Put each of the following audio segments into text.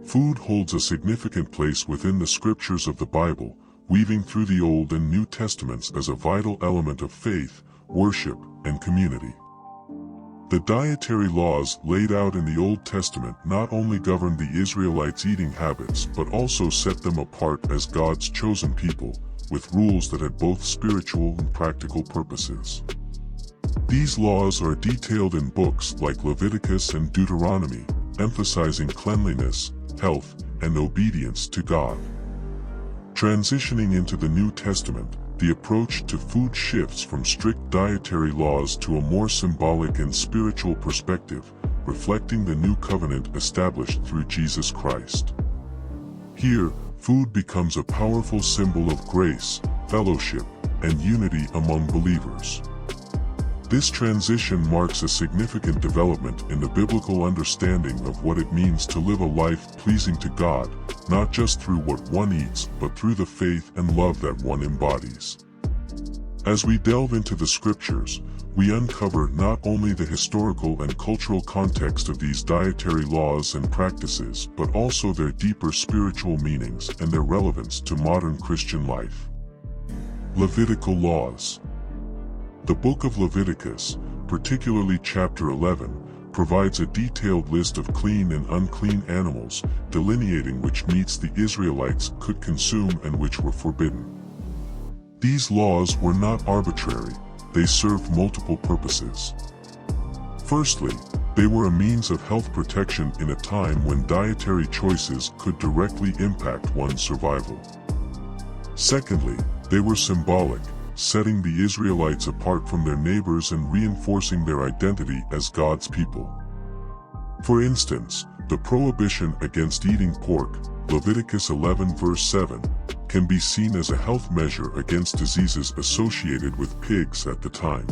Food holds a significant place within the scriptures of the Bible, weaving through the Old and New Testaments as a vital element of faith, worship, and community. The dietary laws laid out in the Old Testament not only governed the Israelites' eating habits but also set them apart as God's chosen people, with rules that had both spiritual and practical purposes. These laws are detailed in books like Leviticus and Deuteronomy, emphasizing cleanliness, health, and obedience to God. Transitioning into the New Testament, the approach to food shifts from strict dietary laws to a more symbolic and spiritual perspective, reflecting the new covenant established through Jesus Christ. Here, food becomes a powerful symbol of grace, fellowship, and unity among believers. This transition marks a significant development in the biblical understanding of what it means to live a life pleasing to God, not just through what one eats but through the faith and love that one embodies. As we delve into the scriptures, we uncover not only the historical and cultural context of these dietary laws and practices but also their deeper spiritual meanings and their relevance to modern Christian life. Levitical laws. The book of Leviticus, particularly chapter 11, provides a detailed list of clean and unclean animals, delineating which meats the Israelites could consume and which were forbidden. These laws were not arbitrary, they served multiple purposes. Firstly, they were a means of health protection in a time when dietary choices could directly impact one's survival. Secondly, they were symbolic, setting the Israelites apart from their neighbors and reinforcing their identity as God's people. For instance, the prohibition against eating pork, Leviticus 11 verse 7, can be seen as a health measure against diseases associated with pigs at the time.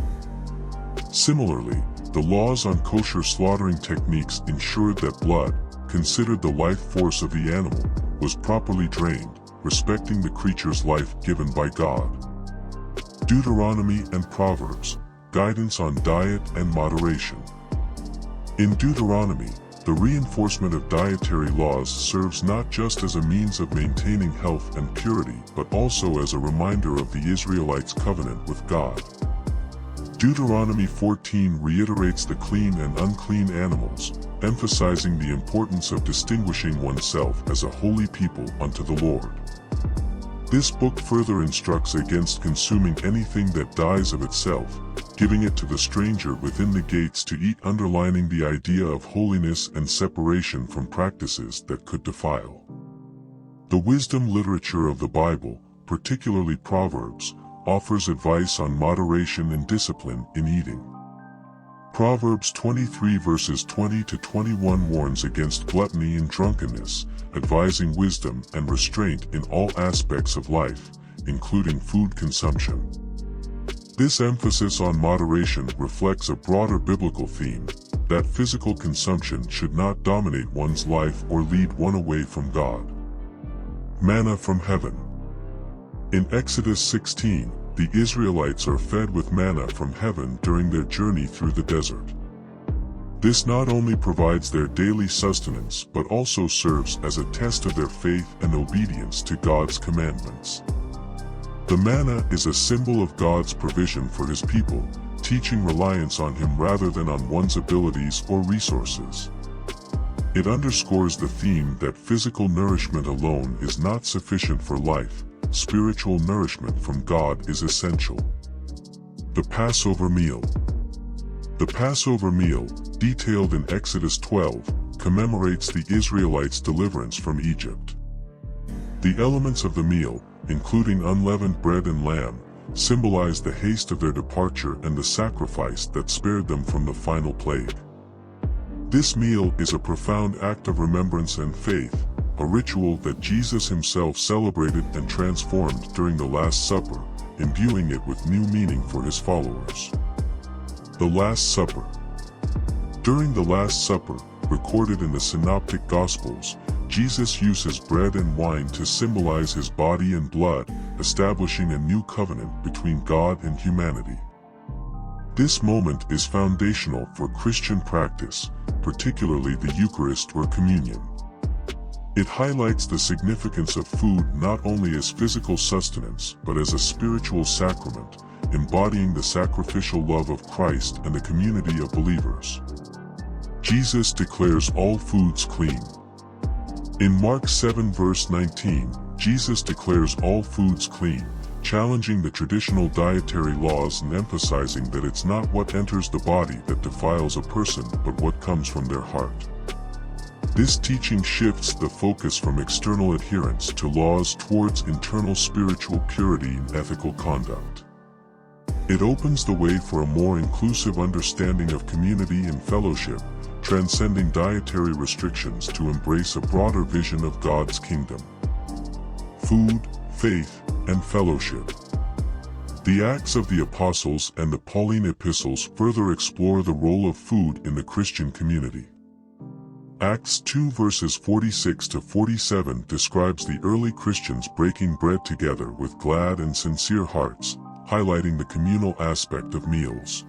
Similarly, the laws on kosher slaughtering techniques ensured that blood, considered the life force of the animal, was properly drained, respecting the creature's life given by God. Deuteronomy and Proverbs, guidance on diet and moderation. In Deuteronomy, the reinforcement of dietary laws serves not just as a means of maintaining health and purity but also as a reminder of the Israelites' covenant with God. Deuteronomy 14 reiterates the clean and unclean animals, emphasizing the importance of distinguishing oneself as a holy people unto the Lord. This book further instructs against consuming anything that dies of itself, giving it to the stranger within the gates to eat, underlining the idea of holiness and separation from practices that could defile. The wisdom literature of the Bible, particularly Proverbs, offers advice on moderation and discipline in eating. Proverbs 23 verses 20 to 21 warns against gluttony and drunkenness, advising wisdom and restraint in all aspects of life, including food consumption. This emphasis on moderation reflects a broader biblical theme, that physical consumption should not dominate one's life or lead one away from God. Manna from heaven. In Exodus 16, the Israelites are fed with manna from heaven during their journey through the desert. This not only provides their daily sustenance but also serves as a test of their faith and obedience to God's commandments. The manna is a symbol of God's provision for His people, teaching reliance on Him rather than on one's abilities or resources. It underscores the theme that physical nourishment alone is not sufficient for life. Spiritual nourishment from God is essential. The Passover meal. The Passover meal, detailed in Exodus 12, commemorates the Israelites' deliverance from Egypt. The elements of the meal, including unleavened bread and lamb, symbolize the haste of their departure and the sacrifice that spared them from the final plague. This meal is a profound act of remembrance and faith, a ritual that Jesus Himself celebrated and transformed during the Last Supper, imbuing it with new meaning for His followers. The Last Supper. During the Last Supper, recorded in the Synoptic Gospels, Jesus uses bread and wine to symbolize His body and blood, establishing a new covenant between God and humanity. This moment is foundational for Christian practice, particularly the Eucharist or communion. It highlights the significance of food not only as physical sustenance but as a spiritual sacrament, embodying the sacrificial love of Christ and the community of believers. Jesus declares all foods clean. In Mark 7 verse 19, Jesus declares all foods clean, challenging the traditional dietary laws and emphasizing that it's not what enters the body that defiles a person but what comes from their heart. This teaching shifts the focus from external adherence to laws towards internal spiritual purity and ethical conduct. It opens the way for a more inclusive understanding of community and fellowship, transcending dietary restrictions to embrace a broader vision of God's kingdom. Food, faith, and fellowship. The Acts of the Apostles and the Pauline epistles further explore the role of food in the Christian community. Acts 2 verses 46 to 47 describes the early Christians breaking bread together with glad and sincere hearts, highlighting the communal aspect of meals.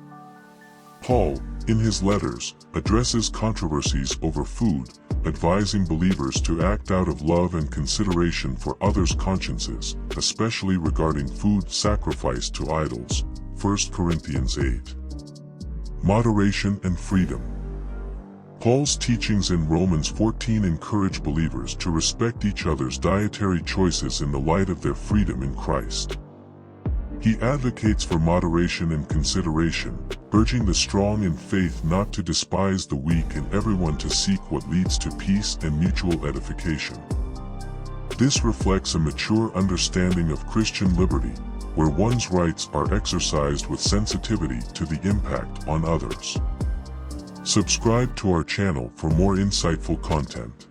Paul, in his letters, addresses controversies over food, advising believers to act out of love and consideration for others' consciences, especially regarding food sacrificed to idols. 1 Corinthians 8. Moderation and freedom. Paul's teachings in Romans 14 encourage believers to respect each other's dietary choices in the light of their freedom in Christ. He advocates for moderation and consideration, urging the strong in faith not to despise the weak and everyone to seek what leads to peace and mutual edification. This reflects a mature understanding of Christian liberty, where one's rights are exercised with sensitivity to the impact on others. Subscribe to our channel for more insightful content.